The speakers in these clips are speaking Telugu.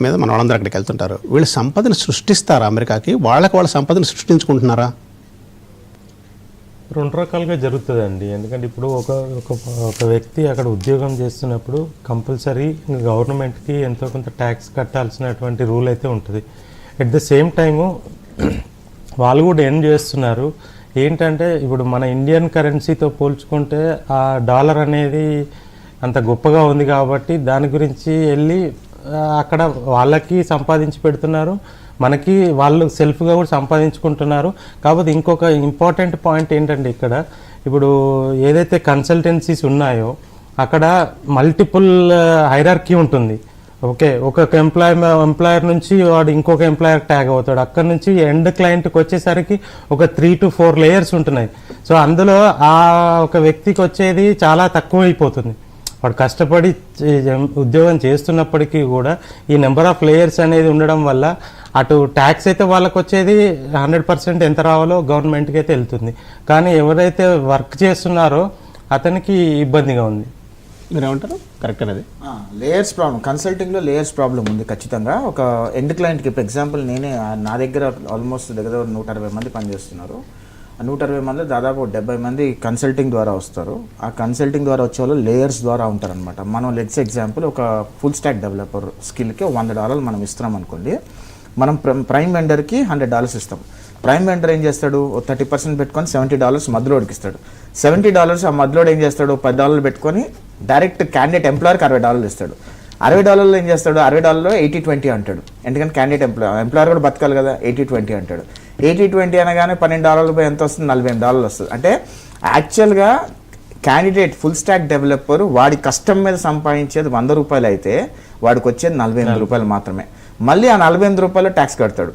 మీద మన వాళ్ళందరూ అక్కడికి వెళ్తుంటారు. వీళ్ళు సంపదను సృష్టిస్తారా అమెరికాకి? వాళ్ళ సంపదను సృష్టించుకుంటున్నారా? రెండు రకాలుగా జరుగుతుందండి. ఎందుకంటే ఇప్పుడు ఒక వ్యక్తి అక్కడ ఉద్యోగం చేస్తున్నప్పుడు కంపల్సరీ గవర్నమెంట్కి ఎంతో కొంత ట్యాక్స్ కట్టాల్సినటువంటి రూల్ అయితే ఉంటుంది. ఎట్ ద సేమ్ టైము వాళ్ళు కూడా ఏం చేస్తున్నారు ఏంటంటే, ఇప్పుడు మన ఇండియన్ కరెన్సీతో పోల్చుకుంటే ఆ డాలర్ అనేది అంత గొప్పగా ఉంది కాబట్టి దాని గురించి వెళ్ళి అక్కడ వాళ్ళకి సంపాదించి పెడుతున్నారు, మనకి వాళ్ళు సెల్ఫ్గా కూడా సంపాదించుకుంటున్నారు. కాకపోతే ఇంకొక ఇంపార్టెంట్ పాయింట్ ఏంటంటే, ఇక్కడ ఇప్పుడు ఏదైతే కన్సల్టెన్సీస్ ఉన్నాయో అక్కడ మల్టిపుల్ హైరార్కీ ఉంటుంది. ఓకే, ఒక ఎంప్లాయర్ నుంచి వాడు ఇంకొక ఎంప్లాయర్ ట్యాగ్ అవుతాడు. అక్కడ నుంచి ఎండ్ క్లయింట్కి వచ్చేసరికి ఒక 3 to 4 లేయర్స్ ఉంటున్నాయి. సో అందులో ఆ ఒక వ్యక్తికి వచ్చేది చాలా తక్కువ అయిపోతుంది. వాడు కష్టపడి ఉద్యోగం చేస్తున్నప్పటికీ కూడా ఈ నెంబర్ ఆఫ్ లేయర్స్ అనేది ఉండడం వల్ల అటు ట్యాక్స్ అయితే వాళ్ళకి వచ్చేది 100% ఎంత రావాలో గవర్నమెంట్కి అయితే వెళ్తుంది, కానీ ఎవరైతే వర్క్ చేస్తున్నారో అతనికి ఇబ్బందిగా ఉంది. మీరు ఏమంటారు? కరెక్ట్ అనేది లేయర్స్ ప్రాబ్లం, కన్సల్టింగ్లో లేయర్స్ ప్రాబ్లం ఉంది ఖచ్చితంగా. ఒక ఎండ్ క్లయింట్కి ఇప్పుడు ఎగ్జాంపుల్ నా దగ్గర ఆల్మోస్ట్ దగ్గర 160 మంది పనిచేస్తున్నారు. ఆ 160 మంది దాదాపు 70 మంది కన్సల్టింగ్ ద్వారా వస్తారు. ఆ కన్సల్టింగ్ ద్వారా వచ్చే వాళ్ళు లేయర్స్ ద్వారా ఉంటారనమాట. మనం లెట్స్ ఎగ్జాంపుల్ ఒక ఫుల్ స్టాక్ డెవలపర్ స్కిల్కి $100 మనం ఇస్తున్నాం అనుకోండి. మనం ప్రైమ్ వెండర్కి $100 ఇస్తాం. ప్రైమ్ వెండర్ ఏం చేస్తాడు, 30% పెట్టుకొని $70 మధ్యలోడికి ఇస్తాడు. $70 ఆ మధ్యలోడు ఏం చేస్తాడు, $10 పెట్టుకొని డైరెక్ట్ క్యాండిడేట్ ఎంప్లాయర్కి $60 ఇస్తాడు. $60 ఏం చేస్తాడు, $60 80-20 అంటాడు. ఎందుకంటే క్యాండిడేట్ ఎంప్లాయర్ కూడా బతకాలి కదా, 80-20 అంటాడు. 80-20 అనగానే $12 ఎంత వస్తుంది, $48 వస్తుంది. అంటే యాక్చువల్గా క్యాండిడేట్ ఫుల్ స్టాక్ డెవలపర్ వాడి కష్టం మీద సంపాదించేది $100 అయితే వాడికి వచ్చేది $48 మాత్రమే. మళ్ళీ ఆ $48 ట్యాక్స్ కడతాడు.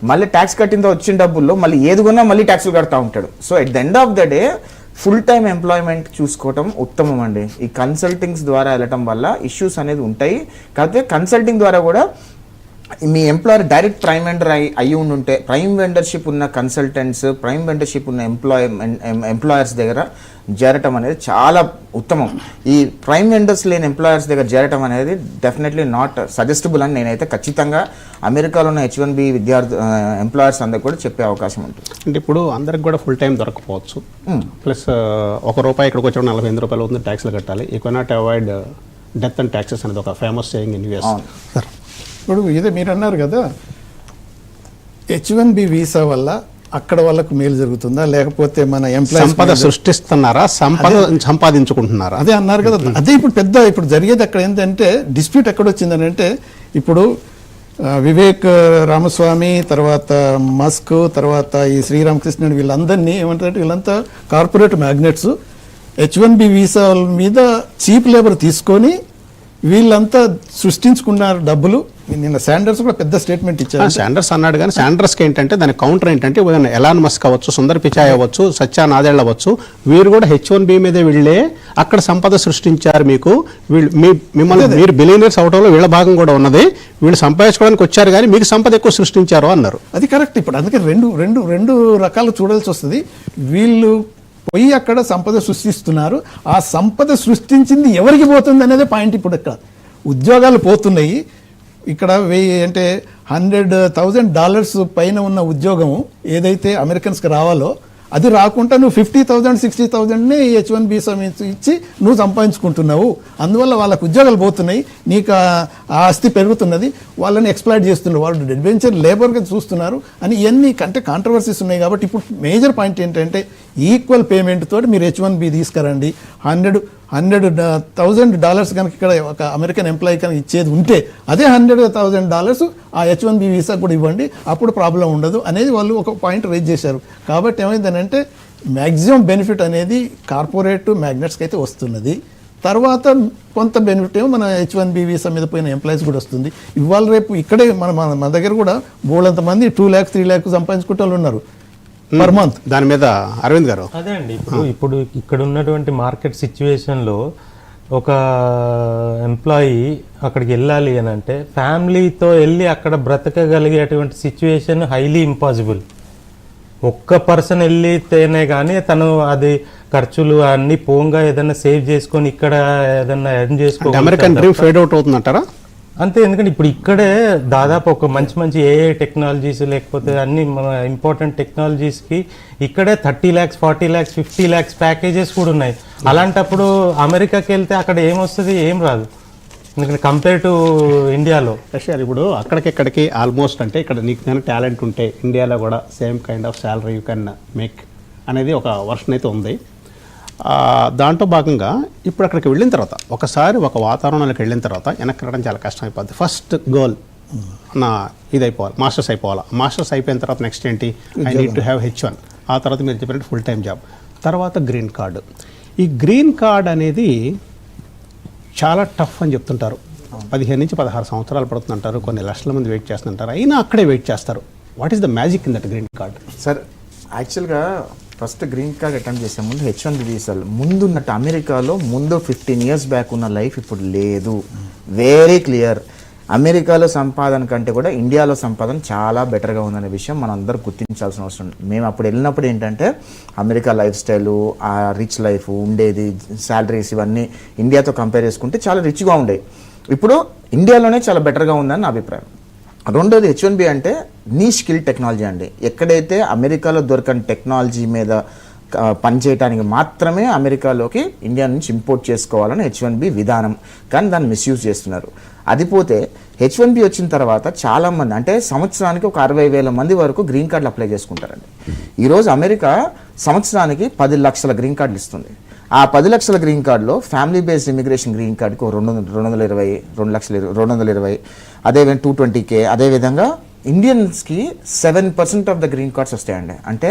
మళ్ళీ ట్యాక్స్ కట్టిన వచ్చిన డబ్బుల్లో మళ్ళీ ఏది కొన్నా మళ్ళీ ట్యాక్స్లు కడతా ఉంటాడు. So at the end of the day full time employment చూసుకోవటం ఉత్తమం అండి. ఈ కన్సల్టింగ్స్ ద్వారా వెళ్ళటం వల్ల ఇష్యూస్ అనేది ఉంటాయి. కాకపోతే కన్సల్టింగ్ ద్వారా కూడా మీ ఎంప్లాయర్ డైరెక్ట్ ప్రైమ్ వెండర్ అయ్యి ఉంటే, ప్రైమ్ వెండర్షిప్ ఉన్న కన్సల్టెంట్స్, ప్రైమ్ వెండర్షిప్ ఉన్న ఎంప్లాయర్స్ దగ్గర చేరటం అనేది చాలా ఉత్తమం. ఈ ప్రైమ్ వెండర్స్ లేని ఎంప్లాయర్స్ దగ్గర చేరటం అనేది డెఫినెట్లీ నాట్ సజెస్టబుల్ అని నేనైతే ఖచ్చితంగా అమెరికాలో ఉన్న H-1B ఎంప్లాయర్స్ అందరికి కూడా చెప్పే అవకాశం ఉంటుంది. అంటే ఇప్పుడు అందరికి కూడా ఫుల్ టైం దొరకపోవచ్చు, ప్లస్ ₹1 ఇక్కడికి వచ్చి $45 ఉంది, ట్యాక్స్లు కట్టాలి. You cannot avoid death and taxes అనేది ఒక ఫేమస్ సేయింగ్ ఇన్ యూఎస్. ఇప్పుడు ఇదే మీరు అన్నారు కదా, H-1B వీసా వల్ల అక్కడ వాళ్ళకు మేలు జరుగుతుందా, లేకపోతే మన ఎంప్లాయీస్ సంపద సృష్టిస్తున్నారా, సంపద సంపాదించుకుంటున్నారా? అదే అన్నారు కదా. అదే ఇప్పుడు జరిగేది అక్కడ ఏంటంటే డిస్ప్యూట్ ఎక్కడ వచ్చిందని అంటే, ఇప్పుడు వివేక్ రామస్వామి, తర్వాత మస్క్, తర్వాత ఈ శ్రీరామకృష్ణన్ వీళ్ళందరినీ ఏమంటారంటే, వీళ్ళంతా కార్పొరేట్ మ్యాగ్నెట్స్ H-1B వీసా మీద చీప్ లేబర్ తీసుకొని వీళ్ళంతా సృష్టించుకున్నారు డబ్బులు. నిన్న శాండర్స్ కూడా పెద్ద స్టేట్మెంట్ ఇచ్చారు. శాండర్స్ అన్నాడు, కానీ శాండర్స్కి ఏంటంటే దాని కౌంటర్ ఏంటంటే, ఎలాన్ మస్క్ అవ్వచ్చు, సుందర్ పిచాయ్ అవ్వచ్చు, సత్యా నాదెళ్ల అవ్వచ్చు, వీరు కూడా H-1B మీదే వీళ్ళే అక్కడ సంపద సృష్టించారు. మీకు మిమ్మల్ని మీరు బిలియనర్స్ అవడంలో వీళ్ళ భాగం కూడా ఉన్నది, వీళ్ళు సంపాదించుకోవడానికి వచ్చారు కానీ మీకు సంపద ఎక్కువ సృష్టించారు అన్నారు. అది కరెక్ట్. ఇప్పుడు అందుకే రెండు రకాలు చూడాల్సి వస్తుంది. వీళ్ళు పోయి అక్కడ సంపద సృష్టిస్తున్నారు, ఆ సంపద సృష్టించింది ఎవరికి పోతుంది అనేది పాయింట్. ఇప్పుడు ఇక్కడ ఉద్యోగాలు పోతున్నాయి. ఇక్కడ అంటే $100,000 పైన ఉన్న ఉద్యోగం ఏదైతే అమెరికన్స్కి రావాలో అది రాకుండా నువ్వు 50,000 60,000ని H-1B ఇచ్చి నువ్వు సంపాదించుకుంటున్నావు. అందువల్ల వాళ్ళకు ఉద్యోగాలు పోతున్నాయి, నీకు ఆ ఆస్తి పెరుగుతున్నది, వాళ్ళని ఎక్స్ప్లాయిట్ చేస్తున్నారు, వాళ్ళు అడ్వెంచర్ లేబర్గా చూస్తున్నారు అని ఇవన్నీ కంటే కాంట్రవర్సీస్ ఉన్నాయి. కాబట్టి ఇప్పుడు మేజర్ పాయింట్ ఏంటంటే, ఈక్వల్ పేమెంట్ తోటి మీరు H-1B తీసుకురండి. $100,000 కనుక ఇక్కడ ఒక అమెరికన్ ఎంప్లాయీ కనుక ఇచ్చేది ఉంటే అదే $100,000 ఆ H-1B వీసా కూడా ఇవ్వండి, అప్పుడు ప్రాబ్లం ఉండదు అనేది వాళ్ళు ఒక పాయింట్ రైజ్ చేశారు. కాబట్టి ఏమైందనంటే మ్యాక్సిమం బెనిఫిట్ అనేది కార్పొరేట్ మ్యాగ్నెట్స్కి అయితే వస్తున్నది. తర్వాత కొంత బెనిఫిట్ ఏమో మన H-1B వీసా మీద పోయిన ఎంప్లాయీస్ కూడా వస్తుంది. ఇవాళ రేపు ఇక్కడే మన దగ్గర కూడా బోళ్ళంత మంది 2 lakhs 3 lakhs సంపాదించుకుంటే వాళ్ళు ఉన్నారు పర్ మంత్. దాని మీద అరవింద్ గారు, అదే అండి, ఇప్పుడు ఇక్కడ ఉన్నటువంటి మార్కెట్ సిచ్యువేషన్లో ఒక ఎంప్లాయీ అక్కడికి వెళ్ళాలి అని అంటే ఫ్యామిలీతో వెళ్ళి అక్కడ బ్రతకగలిగేటువంటి సిచ్యువేషన్ హైలీ ఇంపాసిబుల్. ఒక్క పర్సన్ వెళ్ళితేనే కానీ తను అది ఖర్చులు అన్ని పోంగా ఏదైనా సేవ్ చేసుకొని ఇక్కడ ఏదైనా ఎర్న్ చేసుకో. అమెరికన్ డ్రీమ్ ఫేడ్ అవుట్ అవుతుందంటారా? అంతే, ఎందుకంటే ఇప్పుడు ఇక్కడే దాదాపు ఒక మంచి మంచి ఏఐ టెక్నాలజీస్ లేకపోతే అన్ని మన ఇంపార్టెంట్ టెక్నాలజీస్కి ఇక్కడే 30 lakhs 40 lakhs 50 lakhs ప్యాకేజెస్ కూడా ఉన్నాయి. అలాంటప్పుడు అమెరికాకి వెళ్తే అక్కడ ఏమొస్తుంది, ఏం రాదు, ఎందుకంటే కంపేర్ టు ఇండియాలో. సార్ ఇప్పుడు అక్కడికి ఆల్మోస్ట్ అంటే ఇక్కడ నీకు కానీ టాలెంట్ ఉంటే ఇండియాలో కూడా same kind of salary you can make అనేది ఒక వర్షన్ అయితే ఉంది. దాంట్లో భాగంగా ఇప్పుడు అక్కడికి వెళ్ళిన తర్వాత ఒకసారి ఒక వాతావరణంలోకి వెళ్ళిన తర్వాత వెనక్కి రావడం చాలా కష్టం అయిపోద్ది. ఫస్ట్ గోల్ నా ఇది అయిపోవాలి, మాస్టర్స్ అయిపోవాలి. మాస్టర్స్ అయిపోయిన తర్వాత నెక్స్ట్ ఏంటి, I need to have H1. ఆ తర్వాత మీరు చెప్పినట్టు ఫుల్ టైం జాబ్, తర్వాత గ్రీన్ కార్డు. ఈ గ్రీన్ కార్డ్ అనేది చాలా టఫ్ అని చెప్తుంటారు. 15 నుంచి 16 సంవత్సరాలు పడుతుందంటారు, కొన్ని లక్షల మంది వెయిట్ చేస్తుంటారు, అయినా అక్కడే వెయిట్ చేస్తారు. What is the magic in that green card? Sir యాక్చువల్గా ఫస్ట్ గ్రీన్ కార్డ్ అటెంప్ట్ చేసే ముందు H1B వీసాలు ముందు ఉన్నట్టు అమెరికాలో ముందు 15 years బ్యాక్ ఉన్న లైఫ్ ఇప్పుడు లేదు. Very clear. అమెరికాలో సంపాదన కంటే కూడా ఇండియాలో సంపాదన చాలా బెటర్గా ఉందనే విషయం మనం అందరూ గుర్తించాల్సిన అవసరం ఉంది. మేము అప్పుడు వెళ్ళినప్పుడు ఏంటంటే అమెరికా లైఫ్ స్టైలు, ఆ రిచ్ లైఫ్ ఉండేది, శాలరీస్ ఇవన్నీ ఇండియాతో కంపేర్ చేసుకుంటే చాలా రిచ్గా ఉండేవి. ఇప్పుడు ఇండియాలోనే చాలా బెటర్గా ఉందని నా అభిప్రాయం. రెండోది H1B అంటే నీ స్కిల్ టెక్నాలజీ అండి. ఎక్కడైతే అమెరికాలో దొరకని టెక్నాలజీ మీద పనిచేయడానికి మాత్రమే అమెరికాలోకి ఇండియా నుంచి ఇంపోర్ట్ చేసుకోవాలని H1B విధానం, కానీ దాన్ని మిస్యూజ్ చేస్తున్నారు. అది పోతే H1B వచ్చిన తర్వాత చాలామంది అంటే సంవత్సరానికి ఒక 60,000 మంది వరకు గ్రీన్ కార్డులు అప్లై చేసుకుంటారండి. ఈరోజు అమెరికా సంవత్సరానికి 10 లక్షల గ్రీన్ కార్డులు ఇస్తుంది. ఆ 10 లక్షల గ్రీన్ కార్డులో ఫ్యామిలీ బేస్డ్ ఇమిగ్రేషన్ గ్రీన్ కార్డుకి 220 అదేవిధంగా 220K. అదేవిధంగా ఇండియన్స్కి 7% ఆఫ్ ద గ్రీన్ కార్డ్స్ వస్తాయండి. అంటే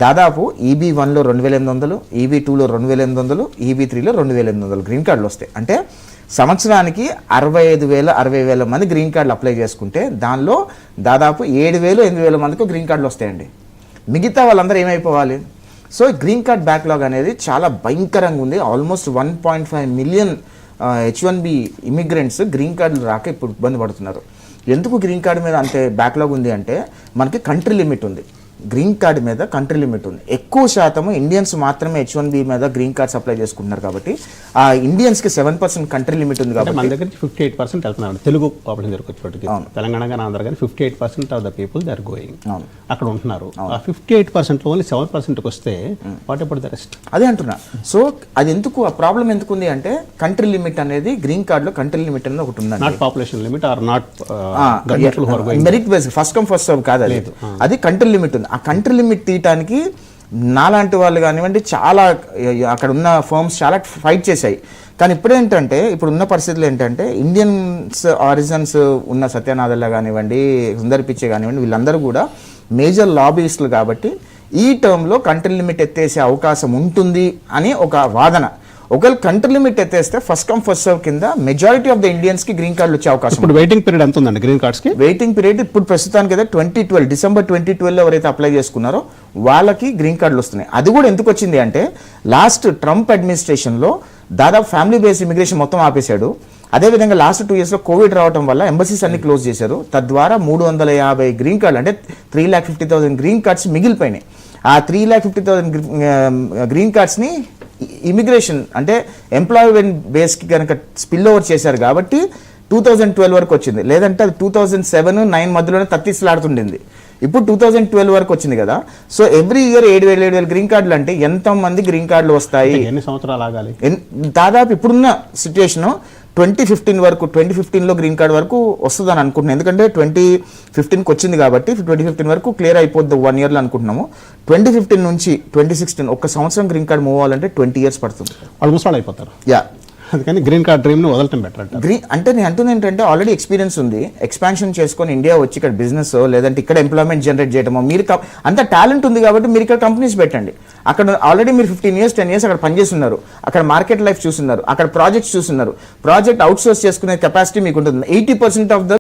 దాదాపు EB1లో 2,800, EB2లో 2,800, EB3లో 2,800 గ్రీన్ కార్డులు వస్తాయి. అంటే సంవత్సరానికి 60,000 మంది గ్రీన్ కార్డులు అప్లై చేసుకుంటే దానిలో దాదాపు 7,000-8,000 మందికి గ్రీన్ కార్డులు వస్తాయండి. మిగతా వాళ్ళందరూ ఏమైపోవాలి? సో గ్రీన్ కార్డ్ బ్యాక్లాగ్ అనేది చాలా భయంకరంగా ఉంది. Almost 1.5 million H1B immigrants green కార్డులు రాక ఇప్పుడు ఇబ్బంది పడుతున్నారు. ఎందుకు గ్రీన్ కార్డు మీద అంతే బ్యాక్లాగ్ ఉంది అంటే మనకి కంట్రీ లిమిట్ ఉంది. గ్రీన్ కార్డ్ మీద కంట్రీ లిమిట్ ఉంది. ఎక్కువ శాతం ఇండియన్స్ మాత్రమే H1B మీద గ్రీన్ కార్డ్స్ అప్లై చేసుకుంటున్నారు కాబట్టి ఆ ఇండియన్స్కి 7% కంట్రీ లిమిట్ ఉంది కాబట్టి మన దగ్గర 58% వెళ్తున్నారు తెలుగు పాపులేషన్ దగ్గర వచ్చేప్పటికి. తెలంగాణ కానీ ఆంధ్ర కానీ 58% of the people they are going అక్కడ ఉంటున్నారు. ఆ 58% ఓన్లీ 7%కి వస్తే వాట్ అబౌట్ ద రెస్ట్? అదే అంటున్నా. సో అది ఎందుకు ఆ ప్రాబ్లం ఎందుకు ఉంది అంటే కంట్రీ లిమిట్ అనేది గ్రీన్ కార్డులో కంట్రీ లిమిట్ అనేది ఒకటి ఉందండి. Not population limit or not merit base first come first serve కాదు, అది కంట్రీ లిమిట్ ఉంది. ఆ కంట్రీ లిమిట్ తీయటానికి నాలాంటి వాళ్ళు కానివ్వండి చాలా అక్కడ ఉన్న ఫర్మ్స్ చాలా ఫైట్ చేశాయి. కానీ ఇప్పుడేంటంటే ఇప్పుడున్న పరిస్థితులు ఏంటంటే ఇండియన్స్ ఆరిజిన్స్ ఉన్న సత్యనాథల్లా కానివ్వండి, సుందర్ పిచ్చే కానివ్వండి, వీళ్ళందరూ కూడా మేజర్ లాబీయిస్టులు కాబట్టి ఈ టర్మ్లో కంట్రీ లిమిట్ ఎత్తేసే అవకాశం ఉంటుంది అని ఒక వాదన. ఒకవేళ కంట్రీ లిమిట్ ఎత్తేస్తే ఫస్ట్ కమ్ ఫస్ట్ సర్వ్ కింద మెజారిటీ ఆఫ్ ద ఇండియన్స్ కి గ్రీన్ కార్డులు వచ్చే అవకాశం. ఇప్పుడు వెయిటింగ్ పీరియడ్ ఎంత ఉందండి గ్రీన్ కార్డ్స్ కి? వెయిటింగ్ పీరియడ్ ఇప్పుడు ప్రస్తుతానికి అయితే December 2012 ఎవరైతే అప్లై చేసుకున్నారో వాళ్ళకి గ్రీన్ కార్డులు వస్తున్నాయి. అది కూడా ఎందుకు వచ్చింది అంటే లాస్ట్ ట్రంప్ అడ్మినిస్ట్రేషన్లో దాదాపు ఫ్యామిలీ బేస్డ్ ఇమిగ్రేషన్ మొత్తం ఆపేశాడు. అదేవిధంగా లాస్ట్ 2 years కోవిడ్ రావడం వల్ల ఎంబసీస్ అన్ని క్లోజ్ చేశారు. తద్వారా 350 గ్రీన్ కార్డులు అంటే 3,50,000 గ్రీన్ కార్డ్స్ మిగిలిపోయినాయి. ఆ 3,50,000 గ్రీన్ కార్డ్స్ని ఇమిగ్రేషన్ అంటే ఎంప్లాయ్మెంట్ బేస్కి కనుక స్పిల్ ఓవర్ చేశారు కాబట్టి 2012 వరకు వచ్చింది. లేదంటే అది 2007-9 మధ్యలోనే తత్తిసలాడుతుండింది. ఇప్పుడు 2012 వరకు వచ్చింది కదా. సో ఎవ్రీ ఇయర్ 7,000 గ్రీన్ కార్డులు అంటే ఎంతమంది గ్రీన్ కార్డులు వస్తాయి? ఎన్ని సంవత్సరాలు ఆగాలి? దాదాపు ఇప్పుడున్న సిచ్యువేషన్ 2015 వరకు 2015లో గ్రీన్ కార్డ్ వరకు వస్తుందని అనుకుంటున్నాను. ఎందుకంటే 2015కి వచ్చింది కాబట్టి 2015 వరకు క్లియర్ అయిపోద్ది 1 yearలో అనుకుంటున్నాము. 2015 నుంచి 2016 ఒక సంవత్సరం గ్రీన్ కార్డ్ మూవ్ అవ్వాలంటే 20 years పడుతుంది. వాళ్ళు ముసలాళ్ళు అయిపోతారు. యా, అందుకని గ్రీన్ కార్డ్ డ్రీమ్ని వదలటం బెటర్ అంట. అంటే నేను అంటుంది ఏంటంటే ఆల్రెడీ ఎక్స్పీరియన్స్ ఉంది, ఎక్స్పాన్షన్ చేసుకొని ఇండియా వచ్చి ఇక్కడ బిజినెస్ లేదంటే ఇక్కడ ఎంప్లాయ్మెంట్ జనరేట్ చేయడమో, మీరు అంత టాలెంట్ ఉంది కాబట్టి మీరు ఇక్కడ కంపెనీస్ పెట్టండి. అక్కడ ఆల్రెడీ మీరు 15 years 10 years అక్కడ పనిచేస్తున్నారు, అక్కడ మార్కెట్ లైఫ్ చూస్తున్నారు, అక్కడ ప్రాజెక్ట్స్ చూస్తున్నారు, ప్రాజెక్ట్ అవుట్ సోర్స్ చేసుకునే కెపాసిటీ మీకు ఉంటుంది. 80% ఆఫ్ ద